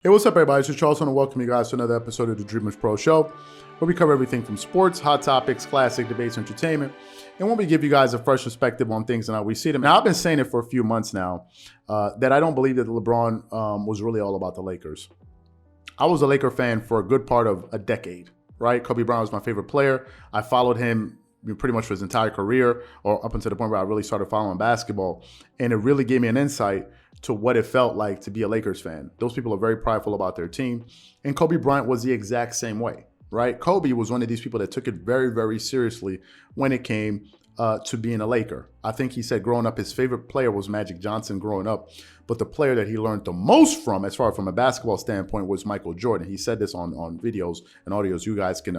Hey, what's up, everybody? It's Charles, and welcome you guys to another episode of the Dreamerspro Show, where we cover everything from sports, hot topics, classic debates, entertainment, and when we give you guys a fresh perspective on things and how we see them. Now, I've been saying it for a few months now that I don't believe that LeBron was really all about the Lakers. I was a Laker fan for a good part of a decade, right? Kobe Bryant was my favorite player. I followed him pretty much for his entire career, or up until the point where I really started following basketball, and it really gave me an insight to what it felt like to be a Lakers fan. Those people are very prideful about their team, and Kobe Bryant was the exact same way, right? Kobe was one of these people that took it very, very seriously when it came to being a Laker. I think he said growing up, his favorite player was Magic Johnson growing up, but the player that he learned the most from, as far from a basketball standpoint, was Michael Jordan. He said this on videos and audios. You guys can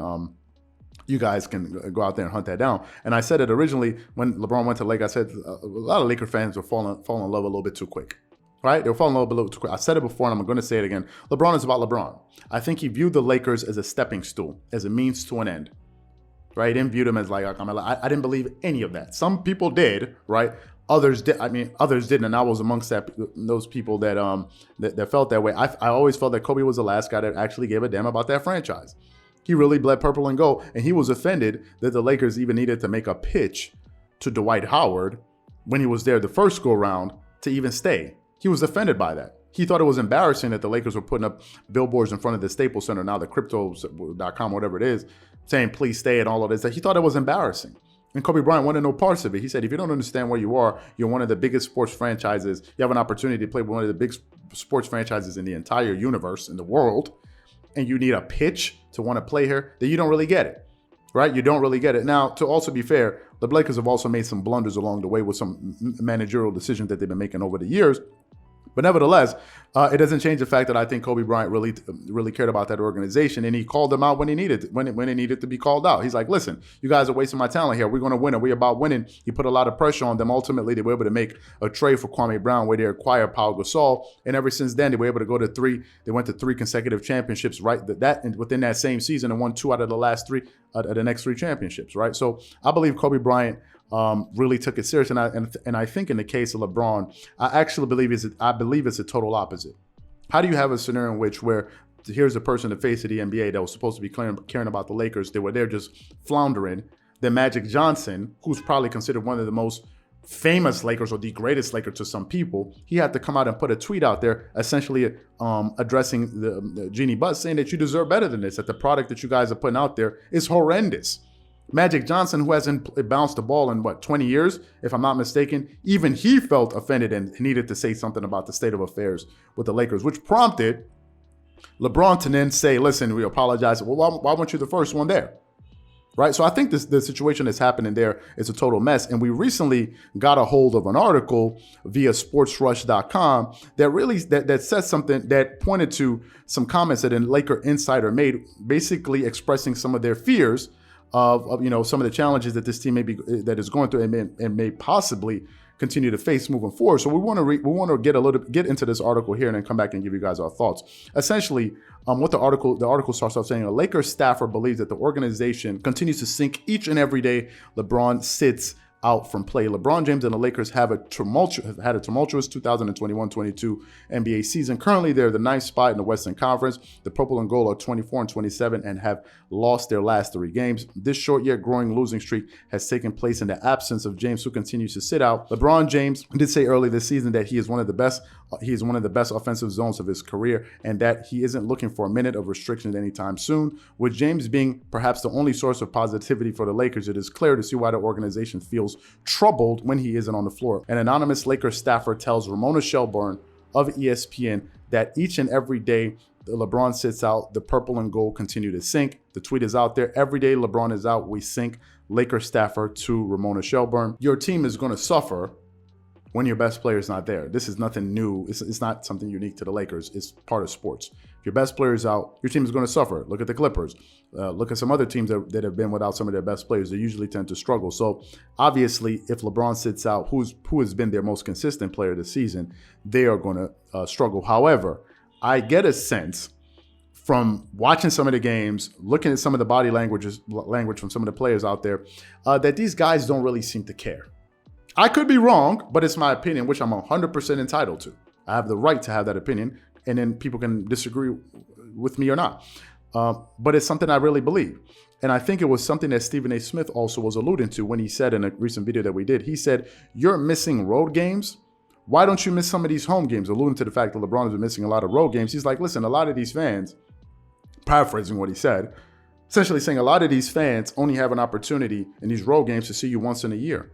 go out there and hunt that down. And I said it originally when LeBron went to Lakers. I said a lot of Laker fans were falling in love a little bit too quick. Right? They were falling in love a little too quick. I said it before, and I'm going to say it again. LeBron is about LeBron. I think he viewed the Lakers as a stepping stool, as a means to an end. Right? He didn't view them as like, I didn't believe any of that. Some people did, right? Others did. Others didn't, and I was amongst those people that that felt that way. I always felt that Kobe was the last guy that actually gave a damn about that franchise. He really bled purple and gold, and he was offended that the Lakers even needed to make a pitch to Dwight Howard when he was there the first go round to even stay. He was offended by that. He thought it was embarrassing that the Lakers were putting up billboards in front of the Staples Center, now the crypto.com, whatever it is, saying please stay and all of this. He thought it was embarrassing. And Kobe Bryant wanted no parts of it. He said, if you don't understand where you are, you're one of the biggest sports franchises. You have an opportunity to play with one of the big sports franchises in the entire universe, in the world, and you need a pitch to want to play here, then you don't really get it, right? You don't really get it. Now, to also be fair, the Lakers have also made some blunders along the way with some managerial decisions that they've been making over the years. But nevertheless, it doesn't change the fact that I think Kobe Bryant really cared about that organization, and he called them out when it needed to be called out. He's like, listen, you guys are wasting my talent here. We're going to win, and we're about winning. He put a lot of pressure on them. Ultimately, they were able to make a trade for Kwame Brown where they acquired Pau Gasol, and ever since then, they were able to go to three. They went to 3 consecutive championships, right? And within that same season, and won 2 out of the last 3 of the next 3 championships, right? So I believe Kobe Bryant really took it serious, and I think in the case of LeBron, I believe it's a total opposite. How do you have a scenario in which where here's a person, the face of the NBA, that was supposed to be caring about the Lakers, they were there just floundering, then Magic Johnson, who's probably considered one of the most famous Lakers or the greatest Laker to some people, he had to come out and put a tweet out there essentially addressing the Genie Bus, saying that you deserve better than this, that the product that you guys are putting out there is horrendous. Magic Johnson, who hasn't bounced the ball in 20 years, if I'm not mistaken, even he felt offended and needed to say something about the state of affairs with the Lakers, which prompted LeBron to then say, listen, we apologize. Well, why weren't you the first one there? Right? So I think the situation that's happening there is a total mess. And we recently got a hold of an article via sportsrush.com that really that says something that pointed to some comments that a Laker insider made, basically expressing some of their fears of some of the challenges that this team that is going through and may possibly continue to face moving forward. So we want to get into this article here and then come back and give you guys our thoughts. Essentially, what the article starts off saying: a Lakers staffer believes that the organization continues to sink each and every day LeBron sits out from play. LeBron James and the Lakers have had a tumultuous 2021-22 NBA season. Currently, they're the 9th spot in the Western Conference. The Purple and Gold are 24-27 and have lost their last 3 games. This short yet growing losing streak has taken place in the absence of James, who continues to sit out. LeBron James did say early this season that he is one of the best offensive zones of his career, and that he isn't looking for a minute of restriction anytime soon. With James being perhaps the only source of positivity for the Lakers, it is clear to see why the organization feels troubled when he isn't on the floor. An anonymous Lakers staffer tells Ramona Shelburne of ESPN that each and every day the LeBron sits out, the purple and gold continue to sink. The tweet is out there. Every day LeBron is out, we sink. Lakers staffer to Ramona Shelburne. Your team is going to suffer when your best player is not there. This is nothing new. It's not something unique to the Lakers. It's part of sports. If your best player is out, your team is going to suffer. Look at the Clippers. Look at some other teams that have been without some of their best players. They usually tend to struggle. So obviously, if LeBron sits out, who has been their most consistent player this season, they are going to struggle. However, I get a sense from watching some of the games, looking at some of the body language from some of the players out there, that these guys don't really seem to care. I could be wrong, but it's my opinion, which I'm 100% entitled to. I have the right to have that opinion. and then people can disagree with me or not. But it's something I really believe. And I think it was something that Stephen A. Smith also was alluding to when he said in a recent video that we did, he said, you're missing road games. Why don't you miss some of these home games? Alluding to the fact that LeBron has been missing a lot of road games. He's like, listen, a lot of these fans, paraphrasing what he said, essentially saying a lot of these fans only have an opportunity in these road games to see you once in a year.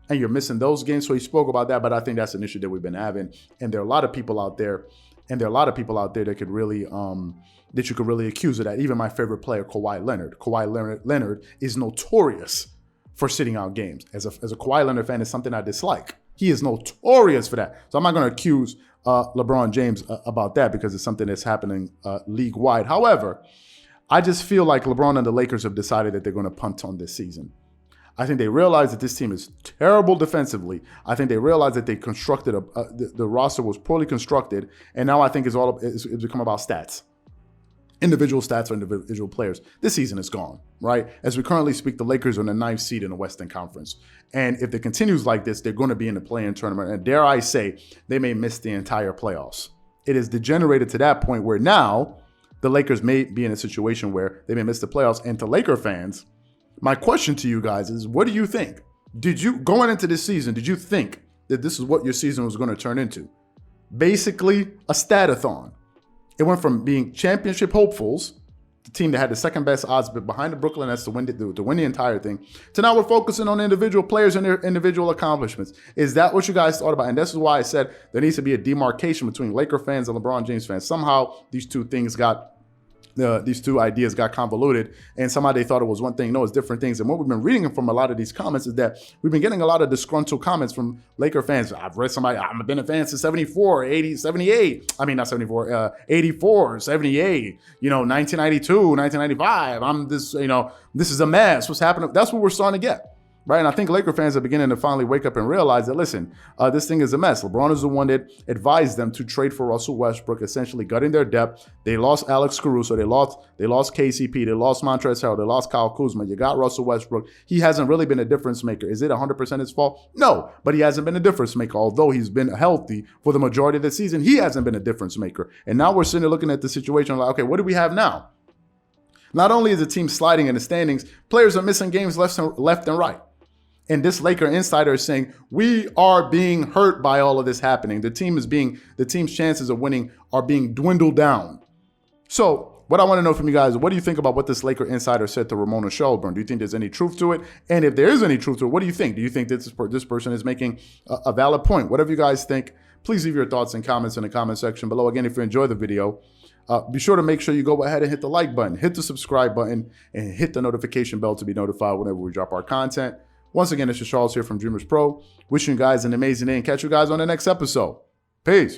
And you're missing those games. So he spoke about that, but I think that's an issue that we've been having. And there are a lot of people out there, that could really, that you could really accuse of that. Even my favorite player, Kawhi Leonard. Kawhi Leonard is notorious for sitting out games. As a Kawhi Leonard fan, it's something I dislike. He is notorious for that. So I'm not going to accuse LeBron James about that because it's something that's happening league-wide. However, I just feel like LeBron and the Lakers have decided that they're going to punt on this season. I think they realize that this team is terrible defensively. I think they realize that they constructed the roster was poorly constructed, and now I think it's become about stats. Individual stats for individual players. This season is gone, right? As we currently speak, the Lakers are in the 9th seed in the Western Conference. And if it continues like this, they're going to be in the play-in tournament. And dare I say, they may miss the entire playoffs. It has degenerated to that point where now the Lakers may be in a situation where they may miss the playoffs. And to Laker fans, my question to you guys is, what do you think? Going into this season, did you think that this is what your season was going to turn into? Basically, a stat-a-thon. It went from being championship hopefuls, the team that had the second best odds behind the Brooklyn Nets to win the entire thing, to now we're focusing on individual players and their individual accomplishments. Is that what you guys thought about? And this is why I said there needs to be a demarcation between Laker fans and LeBron James fans. Somehow these two ideas got convoluted, and somehow they thought it was one thing. No, it's different things. And what we've been reading from a lot of these comments is that we've been getting a lot of disgruntled comments from Laker fans. I've read somebody, I've been a fan since 74, 80, 78. I mean, not 74, 84, 78, 1992, 1995. This is a mess. What's happening? That's what we're starting to get. Right, and I think Laker fans are beginning to finally wake up and realize that, listen, this thing is a mess. LeBron is the one that advised them to trade for Russell Westbrook, essentially gutting their depth. They lost Alex Caruso, they lost KCP, they lost Montrezl Harrell, they lost Kyle Kuzma. You got Russell Westbrook. He hasn't really been a difference maker. Is it 100% his fault? No, but he hasn't been a difference maker. Although he's been healthy for the majority of the season, he hasn't been a difference maker. And now we're sitting there looking at the situation like, okay, what do we have now? Not only is the team sliding in the standings, players are missing games left and right. And this Laker insider is saying, we are being hurt by all of this happening. The team's chances of winning are being dwindled down. So what I want to know from you guys, what do you think about what this Laker insider said to Ramona Shelburne? Do you think there's any truth to it? And if there is any truth to it, what do you think? Do you think that this person is making a valid point? Whatever you guys think, please leave your thoughts and comments in the comment section below. Again, if you enjoyed the video, be sure to make sure you go ahead and hit the like button, hit the subscribe button, and hit the notification bell to be notified whenever we drop our content. Once again, it's your Charles here from Dreamerspro. Wishing you guys an amazing day and catch you guys on the next episode. Peace.